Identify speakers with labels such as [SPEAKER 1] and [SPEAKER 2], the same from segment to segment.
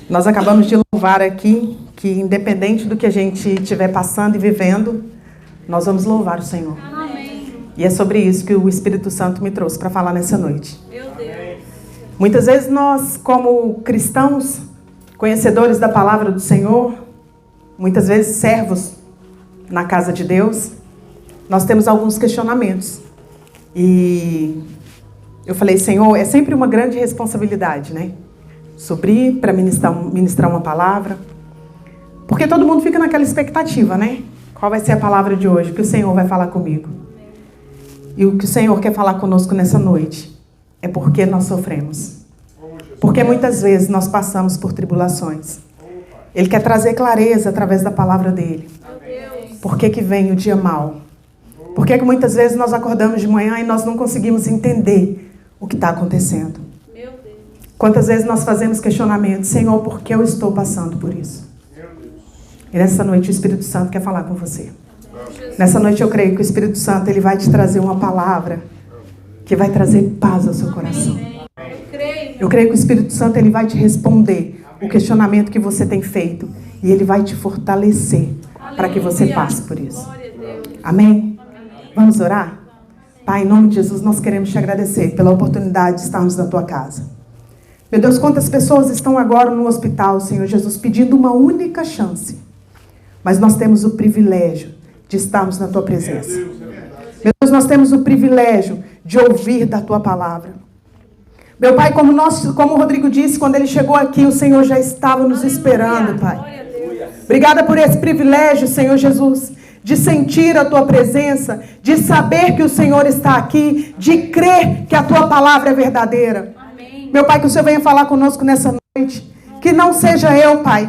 [SPEAKER 1] Nós acabamos de louvar aqui que, independente do que a gente estiver passando e vivendo, nós vamos louvar o Senhor.
[SPEAKER 2] Amém.
[SPEAKER 1] E é sobre isso que o Espírito Santo me trouxe para falar nessa noite.
[SPEAKER 2] Meu Deus.
[SPEAKER 1] Muitas vezes nós, como cristãos, conhecedores da palavra do Senhor, muitas vezes servos na casa de Deus, nós temos alguns questionamentos. E eu falei, Senhor, é sempre uma grande responsabilidade, né? Subir para ministrar uma palavra. Porque todo mundo fica naquela expectativa, né? Qual vai ser a palavra de hoje? O que o Senhor vai falar comigo? E o que o Senhor quer falar conosco nessa noite é porque nós sofremos. Porque muitas vezes nós passamos por tribulações. Ele quer trazer clareza através da palavra dele. Por que vem o dia mau? Por que muitas vezes nós acordamos de manhã e nós não conseguimos entender o que está acontecendo?
[SPEAKER 2] Meu Deus.
[SPEAKER 1] Quantas vezes nós fazemos questionamentos, Senhor, por que eu estou passando por isso? E nessa noite o Espírito Santo quer falar com você. Nessa noite eu creio que o Espírito Santo ele vai te trazer uma palavra que vai trazer paz ao seu coração. Eu creio que o Espírito Santo ele vai te responder o questionamento que você tem feito e ele vai te fortalecer para que você passe por isso. Amém? Vamos orar? Pai, em nome de Jesus, nós queremos te agradecer pela oportunidade de estarmos na tua casa. Meu Deus, quantas pessoas estão agora no hospital, Senhor Jesus, pedindo uma única chance. Mas nós temos o privilégio de estarmos na tua presença. Meu Deus, nós temos o privilégio de ouvir da tua palavra. Meu Pai, como o Rodrigo disse, quando ele chegou aqui, o Senhor já estava nos esperando, Pai. Obrigada por esse privilégio, Senhor Jesus, de sentir a tua presença, de saber que o Senhor está aqui, de crer que a tua palavra é verdadeira.
[SPEAKER 2] Amém.
[SPEAKER 1] Meu Pai, que o Senhor venha falar conosco nessa noite, que não seja eu, Pai.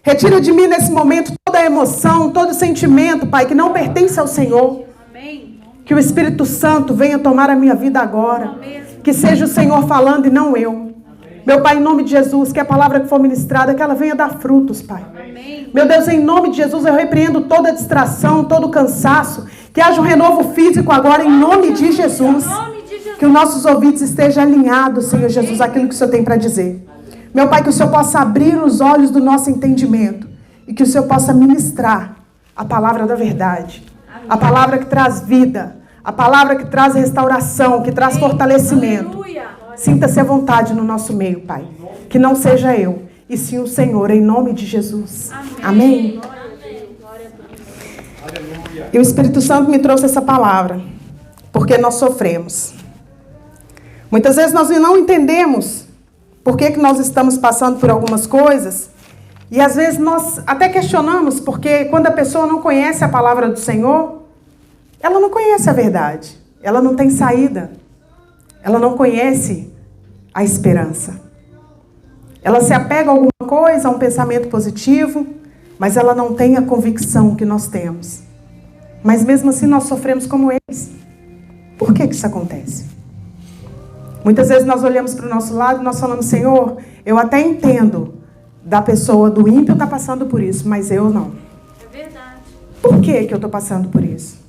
[SPEAKER 1] Retira de mim nesse momento toda a emoção, todo sentimento, Pai, que não pertence ao Senhor.
[SPEAKER 2] Amém.
[SPEAKER 1] Que o Espírito Santo venha tomar a minha vida agora.
[SPEAKER 2] Amém.
[SPEAKER 1] Que seja o Senhor falando e não eu. Amém. Meu Pai, em nome de Jesus, que a palavra que for ministrada, que ela venha dar frutos, Pai.
[SPEAKER 2] Amém.
[SPEAKER 1] Meu Deus, em nome de Jesus, eu repreendo toda distração, todo cansaço. Que haja um renovo físico agora, em nome de Jesus. Que os nossos ouvidos estejam alinhados, Senhor Jesus, àquilo que o Senhor tem para dizer. Meu Pai, que o Senhor possa abrir os olhos do nosso entendimento. E que o Senhor possa ministrar a palavra da verdade. A palavra que traz vida. A palavra que traz restauração, que traz fortalecimento.
[SPEAKER 2] Aleluia.
[SPEAKER 1] Sinta-se à vontade no nosso meio, Pai. Que não seja eu, e sim o Senhor, em nome de Jesus. Amém. E o Espírito Santo me trouxe essa palavra, porque nós sofremos. Muitas vezes nós não entendemos por que nós estamos passando por algumas coisas, e às vezes nós até questionamos, porque quando a pessoa não conhece a palavra do Senhor, ela não conhece a verdade, ela não tem saída, ela não conhece a esperança. Ela se apega a alguma coisa, a um pensamento positivo, mas ela não tem a convicção que nós temos. Mas mesmo assim nós sofremos como eles. Por que isso acontece? Muitas vezes nós olhamos para o nosso lado e nós falamos, Senhor, eu até entendo da pessoa, do ímpio está passando por isso, mas eu não.
[SPEAKER 2] É verdade.
[SPEAKER 1] Por que eu estou passando por isso?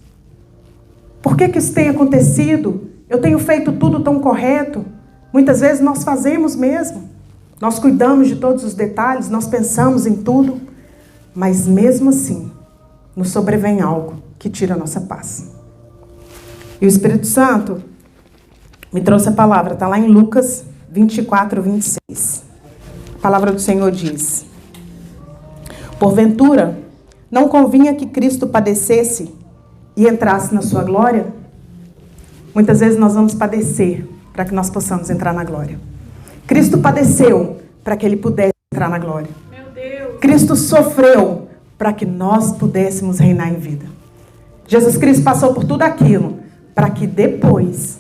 [SPEAKER 1] Por que isso tem acontecido? Eu tenho feito tudo tão correto? Muitas vezes nós fazemos mesmo. Nós cuidamos de todos os detalhes, nós pensamos em tudo. Mas mesmo assim, nos sobrevém algo que tira a nossa paz. E o Espírito Santo me trouxe a palavra, está lá em Lucas 24, 26. A palavra do Senhor diz: porventura, não convinha que Cristo padecesse e entrasse na sua glória? Muitas vezes nós vamos padecer para que nós possamos entrar na glória. Cristo padeceu para que ele pudesse entrar na glória.
[SPEAKER 2] Meu Deus.
[SPEAKER 1] Cristo sofreu para que nós pudéssemos reinar em vida. Jesus Cristo passou por tudo aquilo para que depois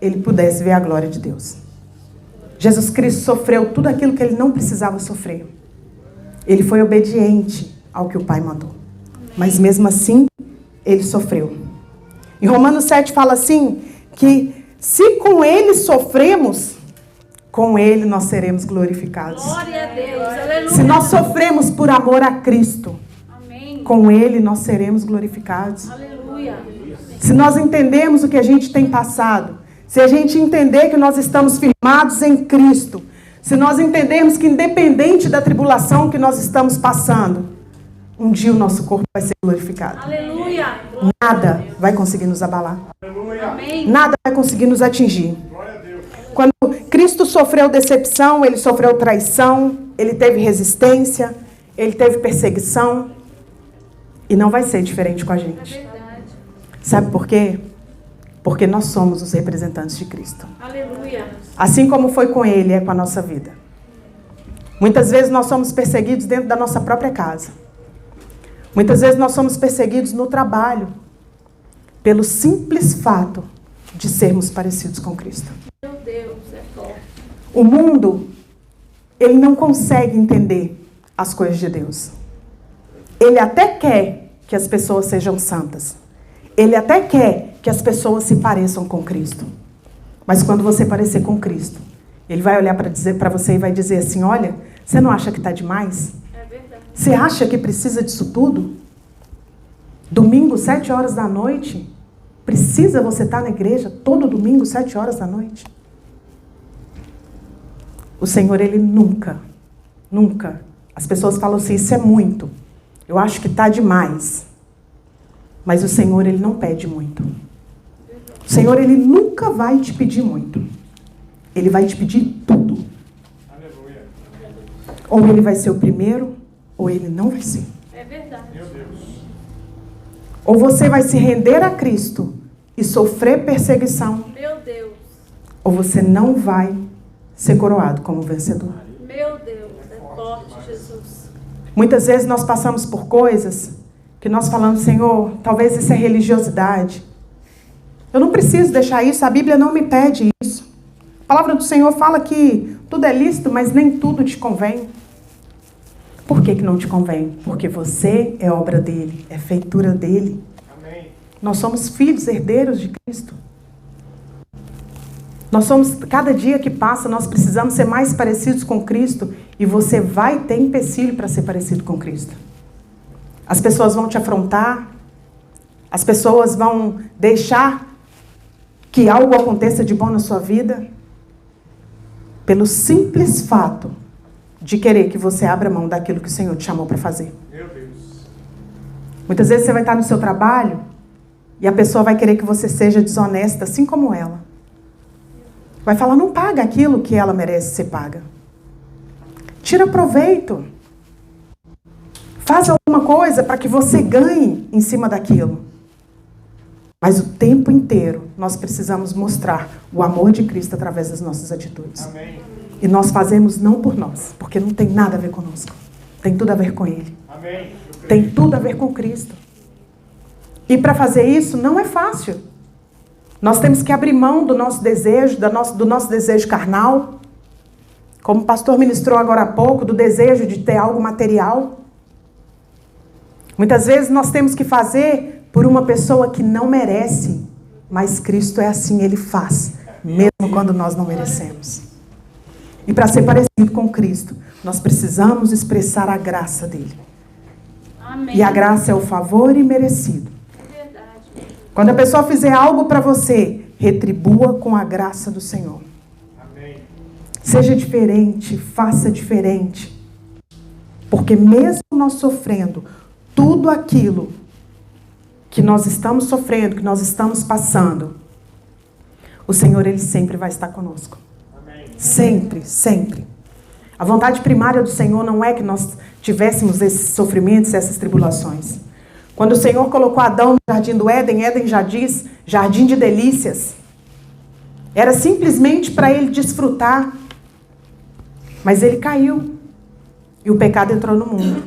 [SPEAKER 1] ele pudesse ver a glória de Deus. Jesus Cristo sofreu tudo aquilo que ele não precisava sofrer. Ele foi obediente ao que o Pai mandou. Mas mesmo assim, ele sofreu. Em Romanos 7 fala assim, que se com ele sofremos, com ele nós seremos glorificados.
[SPEAKER 2] Glória a Deus. Aleluia.
[SPEAKER 1] Se nós sofremos por amor a Cristo,
[SPEAKER 2] Amém.
[SPEAKER 1] com ele nós seremos glorificados.
[SPEAKER 2] Aleluia.
[SPEAKER 1] Se nós entendemos o que a gente tem passado, se a gente entender que nós estamos firmados em Cristo, Se nós entendermos que independente da tribulação que nós estamos passando, um dia o nosso corpo vai ser glorificado.
[SPEAKER 2] Aleluia.
[SPEAKER 1] Nada vai conseguir nos abalar.
[SPEAKER 2] Amém.
[SPEAKER 1] Nada vai conseguir nos atingir. Quando Cristo sofreu decepção, ele sofreu traição, ele teve resistência, ele teve perseguição. E não vai ser diferente com a gente.
[SPEAKER 2] É verdade.
[SPEAKER 1] Sabe por quê? Porque nós somos os representantes de Cristo.
[SPEAKER 2] Aleluia.
[SPEAKER 1] Assim como foi com ele, é com a nossa vida. Muitas vezes nós somos perseguidos dentro da nossa própria casa. Muitas vezes nós somos perseguidos no trabalho. Pelo simples fato de sermos parecidos com Cristo.
[SPEAKER 2] Meu Deus, é forte.
[SPEAKER 1] O mundo, ele não consegue entender as coisas de Deus. Ele até quer que as pessoas sejam santas. Ele até quer que as pessoas se pareçam com Cristo. Mas quando você parecer com Cristo, ele vai olhar para você e vai dizer assim, olha, você não acha que está demais?
[SPEAKER 2] É verdade.
[SPEAKER 1] Você acha que precisa disso tudo? Domingo, 7 horas da noite? Precisa você estar na igreja todo domingo, 7 horas da noite? O Senhor, ele nunca, as pessoas falam assim, isso é muito. Eu acho que está demais. Mas o Senhor, ele não pede muito. O Senhor, ele nunca vai te pedir muito. Ele vai te pedir tudo.
[SPEAKER 3] Aleluia.
[SPEAKER 1] Ou ele vai ser o primeiro, ou ele não vai ser.
[SPEAKER 2] É verdade.
[SPEAKER 3] Meu Deus.
[SPEAKER 1] Ou você vai se render a Cristo e sofrer perseguição,
[SPEAKER 2] Meu Deus.
[SPEAKER 1] ou você não vai ser coroado como vencedor.
[SPEAKER 2] Meu Deus, é forte, Jesus.
[SPEAKER 1] Muitas vezes nós passamos por coisas que nós falamos, Senhor, talvez isso é religiosidade. Eu não preciso deixar isso, a Bíblia não me pede isso. A palavra do Senhor fala que tudo é lícito, mas nem tudo te convém. Por que não te convém? Porque você é obra dele, é feitura dele.
[SPEAKER 3] Amém.
[SPEAKER 1] Nós somos filhos, herdeiros de Cristo. Nós somos, cada dia que passa, nós precisamos ser mais parecidos com Cristo. E você vai ter empecilho para ser parecido com Cristo. As pessoas vão te afrontar. As pessoas vão deixar que algo aconteça de bom na sua vida. Pelo simples fato de querer que você abra mão daquilo que o Senhor te chamou para fazer.
[SPEAKER 3] Meu Deus.
[SPEAKER 1] Muitas vezes você vai estar no seu trabalho e a pessoa vai querer que você seja desonesta, assim como ela. Vai falar, não paga aquilo que ela merece ser paga. Tira proveito. Faz alguma coisa para que você ganhe em cima daquilo. Mas o tempo inteiro nós precisamos mostrar o amor de Cristo através das nossas atitudes.
[SPEAKER 3] Amém.
[SPEAKER 1] E nós fazemos não por nós, porque não tem nada a ver conosco. Tem tudo a ver com Ele.
[SPEAKER 3] Amém.
[SPEAKER 1] Tem tudo a ver com Cristo. E para fazer isso não é fácil. Nós temos que abrir mão do nosso desejo, do nosso desejo carnal. Como o pastor ministrou agora há pouco, do desejo de ter algo material. Muitas vezes nós temos que fazer por uma pessoa que não merece. Mas Cristo é assim, Ele faz. Mesmo quando nós não merecemos. E para ser parecido com Cristo, nós precisamos expressar a graça dele.
[SPEAKER 2] Amém.
[SPEAKER 1] E a graça é o favor imerecido.
[SPEAKER 2] É verdade.
[SPEAKER 1] Quando a pessoa fizer algo para você, retribua com a graça do Senhor.
[SPEAKER 3] Amém.
[SPEAKER 1] Seja diferente, faça diferente. Porque mesmo nós sofrendo tudo aquilo que nós estamos sofrendo, que nós estamos passando, o Senhor, Ele sempre vai estar conosco.
[SPEAKER 3] Amém.
[SPEAKER 1] Sempre, sempre. A vontade primária do Senhor não é que nós tivéssemos esses sofrimentos, essas tribulações. Quando o Senhor colocou Adão no jardim do Éden, Éden já diz, jardim de delícias. Era simplesmente para ele desfrutar. Mas ele caiu. E o pecado entrou no mundo.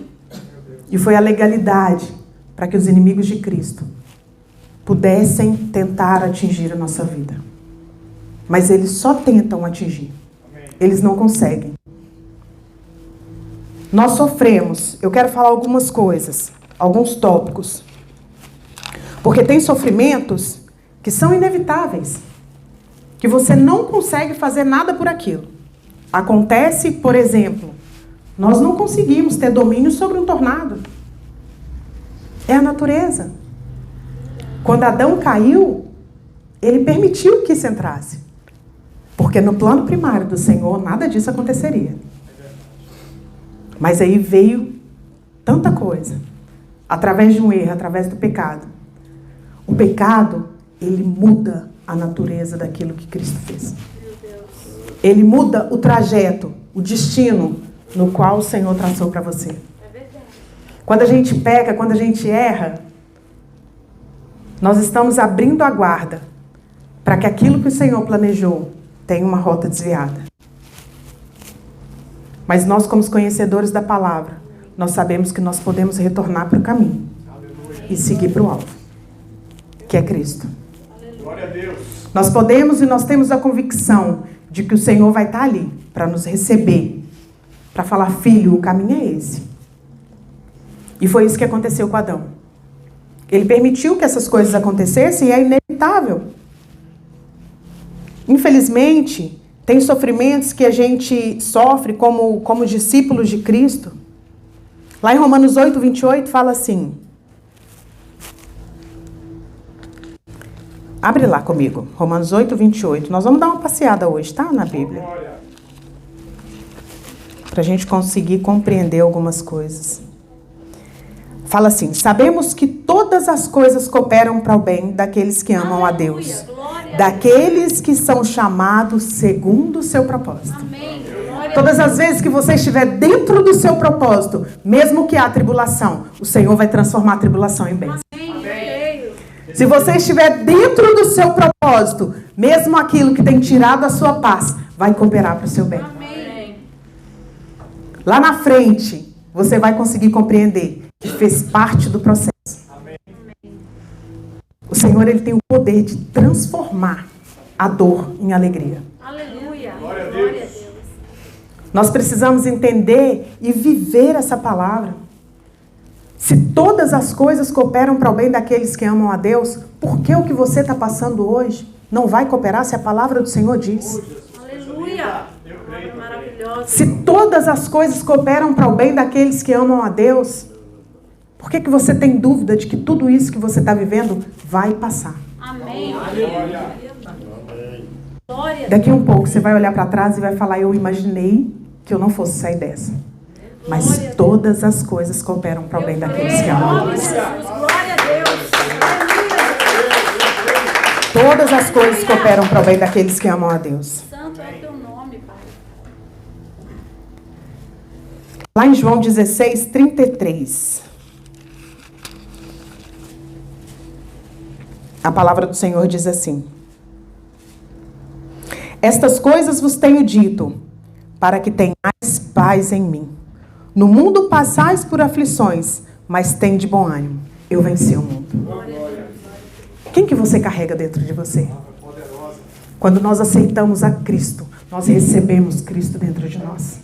[SPEAKER 1] E foi a legalidade para que os inimigos de Cristo pudessem tentar atingir a nossa vida. Mas eles só tentam atingir. Eles não conseguem. Nós sofremos. Eu quero falar algumas coisas, alguns tópicos. Porque tem sofrimentos que são inevitáveis. Que você não consegue fazer nada por aquilo. Acontece, por exemplo, nós não conseguimos ter domínio sobre um tornado. É a natureza. Quando Adão caiu, ele permitiu que isso entrasse. Porque no plano primário do Senhor, nada disso aconteceria. Mas aí veio tanta coisa. Através de um erro, através do pecado. O pecado, ele muda a natureza daquilo que Cristo fez. Ele muda o trajeto, o destino no qual o Senhor traçou para você. Quando a gente peca, quando a gente erra, nós estamos abrindo a guarda para que aquilo que o Senhor planejou tenha uma rota desviada. Mas nós, como os conhecedores da palavra, nós sabemos que nós podemos retornar para o caminho e seguir para o alvo, que é Cristo.
[SPEAKER 3] Glória a Deus.
[SPEAKER 1] Nós podemos e nós temos a convicção de que o Senhor vai estar ali para nos receber, para falar, filho, o caminho é esse. E foi isso que aconteceu com Adão. Ele permitiu que essas coisas acontecessem e é inevitável. Infelizmente, tem sofrimentos que a gente sofre como discípulos de Cristo. Lá em Romanos 8, 28, fala assim. Abre lá comigo, Romanos 8, 28. Nós vamos dar uma passeada hoje, tá? Na Bíblia. Para a gente conseguir compreender algumas coisas. Fala assim, sabemos que todas as coisas cooperam para o bem daqueles que amam a Deus. Daqueles que são chamados segundo o seu propósito. Todas as vezes que você estiver dentro do seu propósito, mesmo que há tribulação, o Senhor vai transformar a tribulação em bênção. Se você estiver dentro do seu propósito, mesmo aquilo que tem tirado a sua paz, vai cooperar para o seu bem. Lá na frente, você vai conseguir compreender que fez parte do processo. O Senhor, ele tem o poder de transformar a dor em alegria.
[SPEAKER 2] Aleluia.
[SPEAKER 3] Glória a Deus.
[SPEAKER 1] Nós precisamos entender e viver essa palavra. Se todas as coisas cooperam para o bem daqueles que amam a Deus, por que o que você está passando hoje não vai cooperar se a palavra do Senhor diz?
[SPEAKER 2] Aleluia. Maravilhoso.
[SPEAKER 1] Se todas as coisas cooperam para o bem daqueles que amam a Deus, por que você tem dúvida de que tudo isso que você está vivendo vai passar?
[SPEAKER 2] Amém. Glória.
[SPEAKER 1] Daqui um pouco você vai olhar para trás e vai falar, eu imaginei que eu não fosse sair dessa. Mas todas as coisas cooperam para o bem daqueles que amam a Deus.
[SPEAKER 2] Glória a Deus.
[SPEAKER 1] Todas as coisas cooperam para o bem daqueles que amam a Deus.
[SPEAKER 2] Santo é o teu nome, Pai.
[SPEAKER 1] Lá em João 16, 33. A palavra do Senhor diz assim. Estas coisas vos tenho dito, para que tenhais paz em mim. No mundo passais por aflições, mas tem de bom ânimo. Eu venci o mundo. Quem que você carrega dentro de você? Quando nós aceitamos a Cristo, nós recebemos Cristo dentro de nós.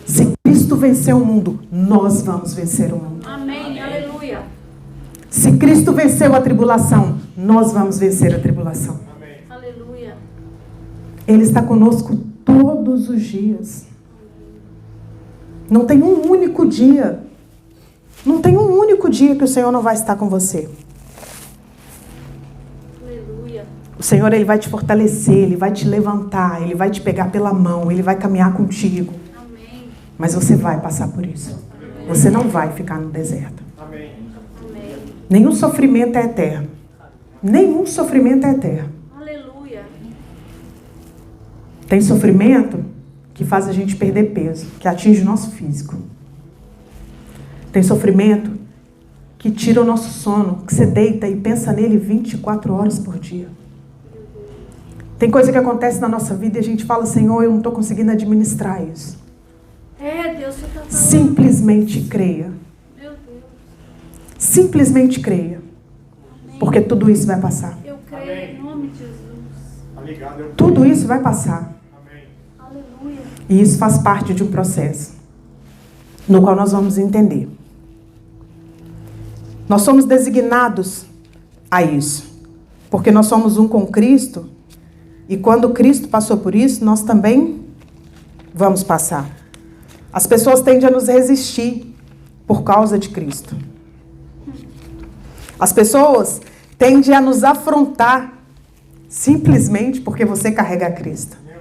[SPEAKER 1] Se Cristo venceu o mundo, nós vamos vencer o mundo.
[SPEAKER 2] Amém. Aleluia.
[SPEAKER 1] Se Cristo venceu a tribulação, nós vamos vencer a tribulação.
[SPEAKER 2] Aleluia.
[SPEAKER 1] Ele está conosco todos os dias. Não tem um único dia. Não tem um único dia que o Senhor não vai estar com você.
[SPEAKER 2] Aleluia.
[SPEAKER 1] O Senhor, ele vai te fortalecer, ele vai te levantar, ele vai te pegar pela mão, ele vai caminhar contigo.
[SPEAKER 2] Amém.
[SPEAKER 1] Mas você vai passar por isso. Você não vai ficar no deserto.
[SPEAKER 3] Amém.
[SPEAKER 2] Amém.
[SPEAKER 1] Nenhum sofrimento é eterno. Nenhum sofrimento é eterno.
[SPEAKER 2] Aleluia.
[SPEAKER 1] Tem sofrimento que faz a gente perder peso, que atinge o nosso físico. Tem sofrimento que tira o nosso sono, que você deita e pensa nele 24 horas por dia. Tem coisa que acontece na nossa vida e a gente fala, Senhor, eu não estou conseguindo administrar isso.
[SPEAKER 2] É, Deus, você está falando.
[SPEAKER 1] Simplesmente creia.
[SPEAKER 2] Meu Deus.
[SPEAKER 1] Simplesmente creia. Porque tudo isso vai passar.
[SPEAKER 2] Eu creio em nome de Jesus.
[SPEAKER 3] Tá ligado? Eu
[SPEAKER 1] Tudo isso vai passar.
[SPEAKER 3] Amém.
[SPEAKER 2] Aleluia.
[SPEAKER 1] E isso faz parte de um processo no qual nós vamos entender. Nós somos designados a isso. Porque nós somos um com Cristo. E quando Cristo passou por isso, nós também vamos passar. As pessoas tendem a nos resistir por causa de Cristo. As pessoas tendem a nos afrontar simplesmente porque você carrega Cristo.
[SPEAKER 3] Meu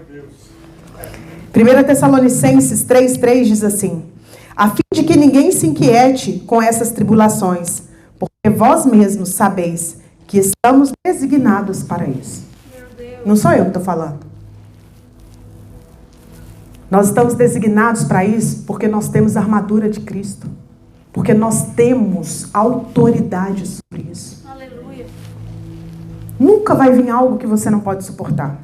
[SPEAKER 1] 1 Tessalonicenses 3:3 diz assim: a fim de que ninguém se inquiete com essas tribulações, porque vós mesmos sabeis que estamos designados para isso. Não sou eu que estou falando. Nós estamos designados para isso porque nós temos a armadura de Cristo. Porque nós temos autoridade sobre isso.
[SPEAKER 2] Aleluia.
[SPEAKER 1] Nunca vai vir algo que você não pode suportar.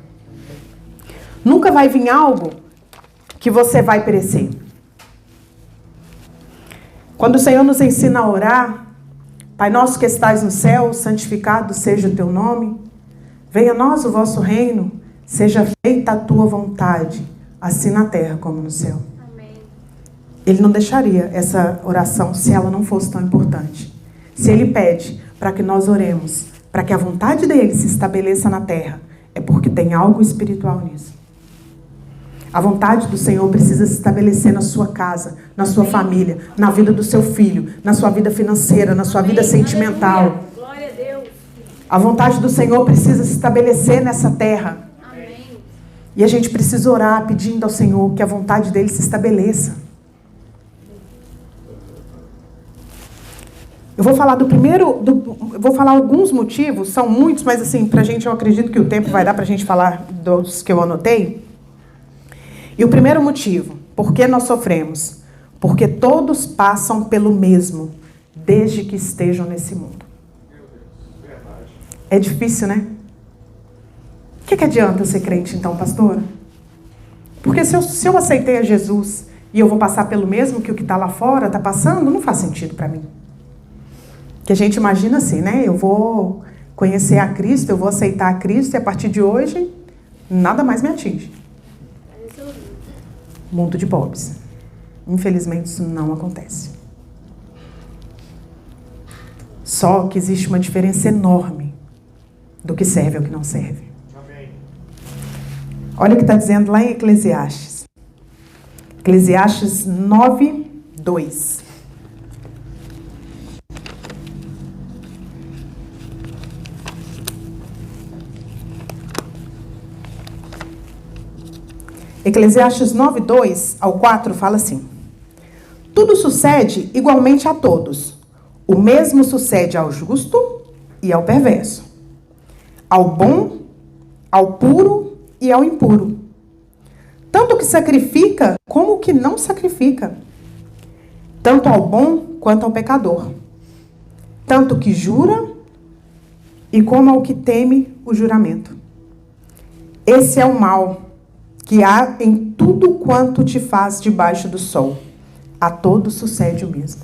[SPEAKER 1] Nunca vai vir algo que você vai perecer. Quando o Senhor nos ensina a orar, Pai nosso que estais no céu, santificado seja o teu nome. Venha a nós o vosso reino, seja feita a tua vontade, assim na terra como no céu.
[SPEAKER 2] Amém.
[SPEAKER 1] Ele não deixaria essa oração se ela não fosse tão importante. Se ele pede para que nós oremos, para que a vontade dele se estabeleça na terra, é porque tem algo espiritual nisso. A vontade do Senhor precisa se estabelecer na sua casa, na sua família, na vida do seu filho, na sua vida financeira, na sua vida sentimental.
[SPEAKER 2] Aleluia. Glória a Deus.
[SPEAKER 1] A vontade do Senhor precisa se estabelecer nessa terra.
[SPEAKER 2] Amém.
[SPEAKER 1] E a gente precisa orar pedindo ao Senhor que a vontade dele se estabeleça. Eu vou falar vou falar alguns motivos, são muitos, mas assim, pra gente, eu acredito que o tempo vai dar pra gente falar dos que eu anotei. E o primeiro motivo, por que nós sofremos? Porque todos passam pelo mesmo, desde que estejam nesse mundo. É difícil, né? O que adianta eu ser crente, então, pastora? Porque se eu aceitei a Jesus e eu vou passar pelo mesmo que o que está lá fora está passando, não faz sentido para mim. Que a gente imagina assim, né? Eu vou conhecer a Cristo, eu vou aceitar a Cristo e a partir de hoje, nada mais me atinge. Mundo de pobres. Infelizmente, isso não acontece. Só que existe uma diferença enorme do que serve ao que não serve.
[SPEAKER 3] Amém.
[SPEAKER 1] Olha o que está dizendo lá em Eclesiastes. Eclesiastes 9:2. Eclesiastes 9:2 ao 4 fala assim: tudo sucede igualmente a todos. O mesmo sucede ao justo e ao perverso, ao bom, ao puro e ao impuro. Tanto o que sacrifica como o que não sacrifica. Tanto ao bom quanto ao pecador. Tanto o que jura e como ao que teme o juramento. Esse é o mal que há em tudo quanto te faz debaixo do sol. A todos sucede o mesmo.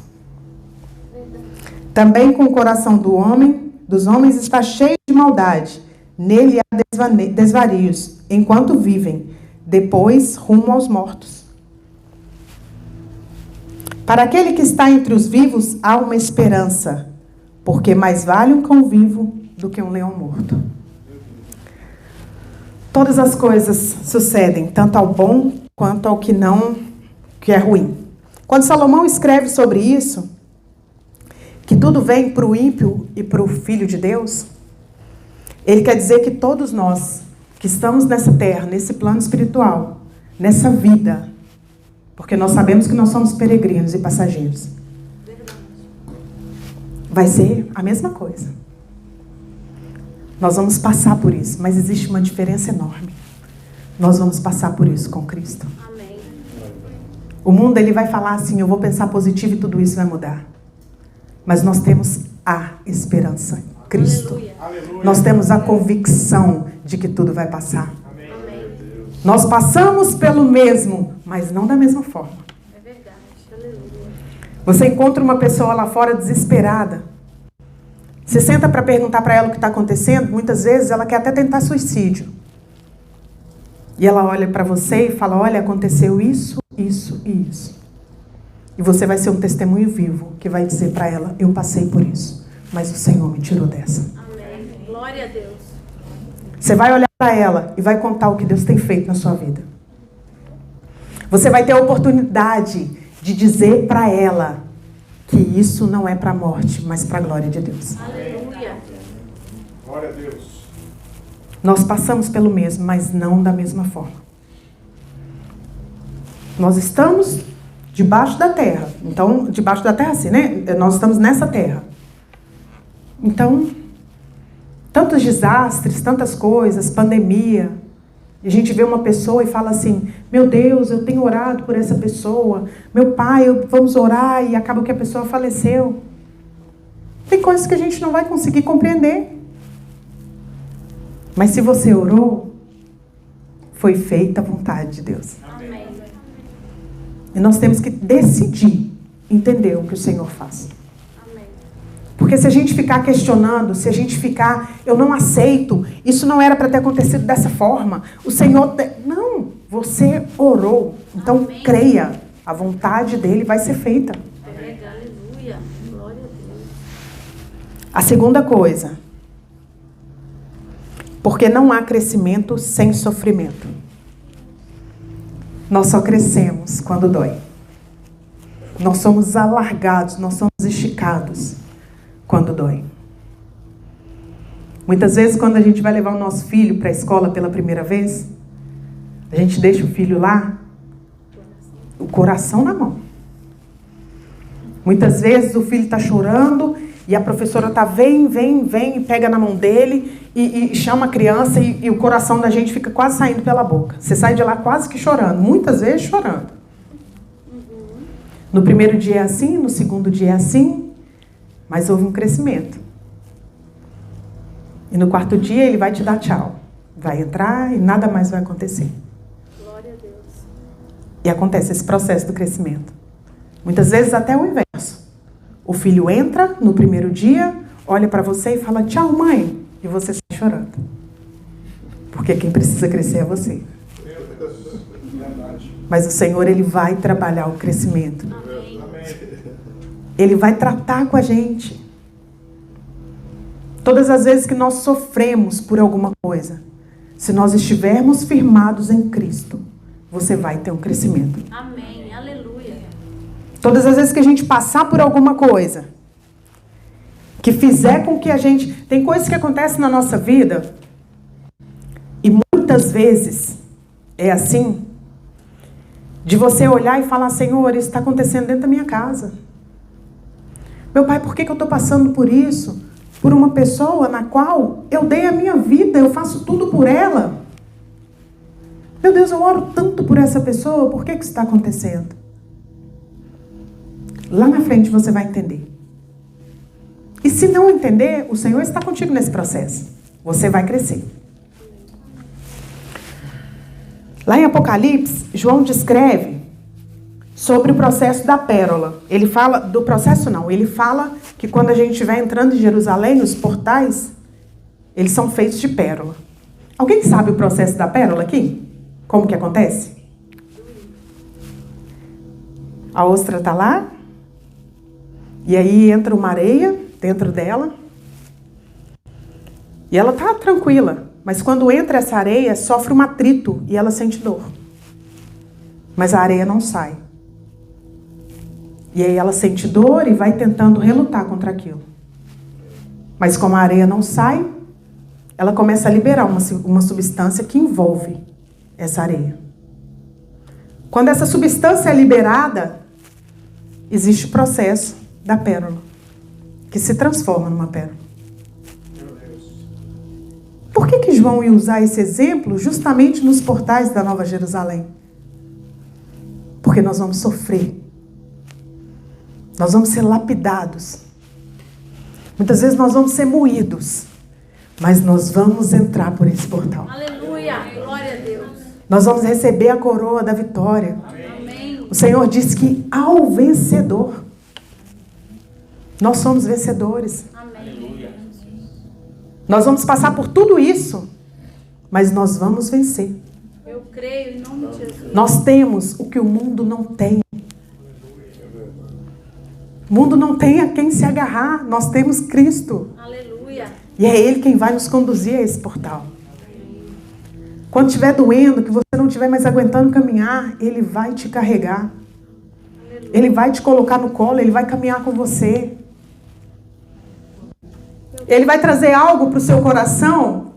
[SPEAKER 1] Também com o coração dos homens está cheio de maldade. Nele há desvarios, enquanto vivem, depois rumo aos mortos. Para aquele que está entre os vivos há uma esperança, porque mais vale um cão vivo do que um leão morto. Todas as coisas sucedem, tanto ao bom quanto ao que é ruim. Quando Salomão escreve sobre isso, que tudo vem para o ímpio e para o filho de Deus, ele quer dizer que todos nós que estamos nessa terra, nesse plano espiritual, nessa vida, porque nós sabemos que nós somos peregrinos e passageiros, vai ser a mesma coisa. Nós vamos passar por isso, mas existe uma diferença enorme. Nós vamos passar por isso com Cristo.
[SPEAKER 2] Amém.
[SPEAKER 1] O mundo ele vai falar assim, eu vou pensar positivo e tudo isso vai mudar. Mas nós temos a esperança, Cristo.
[SPEAKER 3] Aleluia.
[SPEAKER 1] Nós temos a convicção de que tudo vai passar.
[SPEAKER 3] Amém.
[SPEAKER 1] Nós passamos pelo mesmo, mas não da mesma forma.
[SPEAKER 2] É verdade. Aleluia.
[SPEAKER 1] Você encontra uma pessoa lá fora desesperada. Você senta para perguntar para ela o que está acontecendo, muitas vezes ela quer até tentar suicídio. E ela olha para você e fala, olha, aconteceu isso, isso e isso. E você vai ser um testemunho vivo que vai dizer para ela, eu passei por isso, mas o Senhor me tirou dessa.
[SPEAKER 2] Amém. Glória a Deus.
[SPEAKER 1] Você vai olhar para ela e vai contar o que Deus tem feito na sua vida. Você vai ter a oportunidade de dizer para ela que isso não é para a morte, mas para a glória de Deus.
[SPEAKER 2] Aleluia.
[SPEAKER 3] Glória a Deus.
[SPEAKER 1] Nós passamos pelo mesmo, mas não da mesma forma. Nós estamos debaixo da terra. Então, debaixo da terra, assim, né? Nós estamos nessa terra. Então, tantos desastres, tantas coisas, pandemia. E a gente vê uma pessoa e fala assim, meu Deus, eu tenho orado por essa pessoa. Meu pai, vamos orar, e acaba que a pessoa faleceu. Tem coisas que a gente não vai conseguir compreender. Mas se você orou, foi feita a vontade de Deus.
[SPEAKER 2] Amém.
[SPEAKER 1] E nós temos que decidir entender o que o Senhor faz.
[SPEAKER 2] Amém.
[SPEAKER 1] Porque se a gente ficar questionando, se a gente ficar, eu não aceito, isso não era para ter acontecido dessa forma. O Senhor... Não, você orou. Então
[SPEAKER 2] Amém.
[SPEAKER 1] Creia, a vontade dele vai ser feita.
[SPEAKER 2] Aleluia. Glória a Deus.
[SPEAKER 1] A segunda coisa, porque não há crescimento sem sofrimento. Nós só crescemos quando dói. Nós somos alargados, nós somos esticados quando dói. Muitas vezes, quando a gente vai levar o nosso filho para a escola pela primeira vez, a gente deixa o filho lá, o coração na mão. Muitas vezes o filho está chorando e a professora está vem, e pega na mão dele e chama a criança e o coração da gente fica quase saindo pela boca. Você sai de lá quase que chorando, muitas vezes chorando. No primeiro dia é assim, no segundo dia é assim, mas houve um crescimento. E no quarto dia ele vai te dar tchau. Vai entrar e nada mais vai acontecer.
[SPEAKER 2] Glória a Deus.
[SPEAKER 1] E acontece esse processo do crescimento. Muitas vezes até o inverso. O filho entra no primeiro dia, olha para você e fala, tchau, mãe. E você sai chorando. Porque quem precisa crescer é você. Mas o Senhor, Ele vai trabalhar o crescimento.
[SPEAKER 2] Amém.
[SPEAKER 1] Ele vai tratar com a gente. Todas as vezes que nós sofremos por alguma coisa, se nós estivermos firmados em Cristo, você vai ter um crescimento.
[SPEAKER 2] Amém. Aleluia.
[SPEAKER 1] Todas as vezes que a gente passar por alguma coisa, que fizer com que a gente... Tem coisas que acontecem na nossa vida, e muitas vezes é assim, de você olhar e falar, Senhor, isso está acontecendo dentro da minha casa. Meu pai, por que eu estou passando por isso? Por uma pessoa na qual eu dei a minha vida, eu faço tudo por ela. Meu Deus, eu oro tanto por essa pessoa, por que isso está acontecendo? Lá na frente você vai entender. E se não entender, o Senhor está contigo nesse processo. Você vai crescer. Lá em Apocalipse, João descreve sobre o processo da pérola. Ele fala do processo não, ele fala que quando a gente estiver entrando em Jerusalém, os portais, eles são feitos de pérola. Alguém sabe o processo da pérola aqui? Como que acontece? A ostra está lá, e aí entra uma areia dentro dela, e ela está tranquila, mas quando entra essa areia, sofre um atrito e ela sente dor. Mas a areia não sai. E aí ela sente dor e vai tentando relutar contra aquilo. Mas como a areia não sai, ela começa a liberar uma substância que envolve essa areia. Quando essa substância é liberada, existe o processo da pérola, que se transforma numa pérola. Por que João ia usar esse exemplo justamente nos portais da Nova Jerusalém? Porque nós vamos sofrer. Nós vamos ser lapidados. Muitas vezes nós vamos ser moídos. Mas nós vamos entrar por esse portal.
[SPEAKER 2] Aleluia. Glória a Deus.
[SPEAKER 1] Nós vamos receber a coroa da vitória.
[SPEAKER 2] Amém.
[SPEAKER 1] O Senhor diz que ao vencedor, nós somos vencedores.
[SPEAKER 2] Amém.
[SPEAKER 1] Nós vamos passar por tudo isso, mas nós vamos vencer.
[SPEAKER 2] Eu creio em nome de Jesus.
[SPEAKER 1] Nós temos o que o mundo não tem. O mundo não tem a quem se agarrar. Nós temos Cristo.
[SPEAKER 2] Aleluia.
[SPEAKER 1] E é Ele quem vai nos conduzir a esse portal. Quando estiver doendo, que você não estiver mais aguentando caminhar, Ele vai te carregar. Ele vai te colocar no colo, Ele vai caminhar com você. Ele vai trazer algo para o seu coração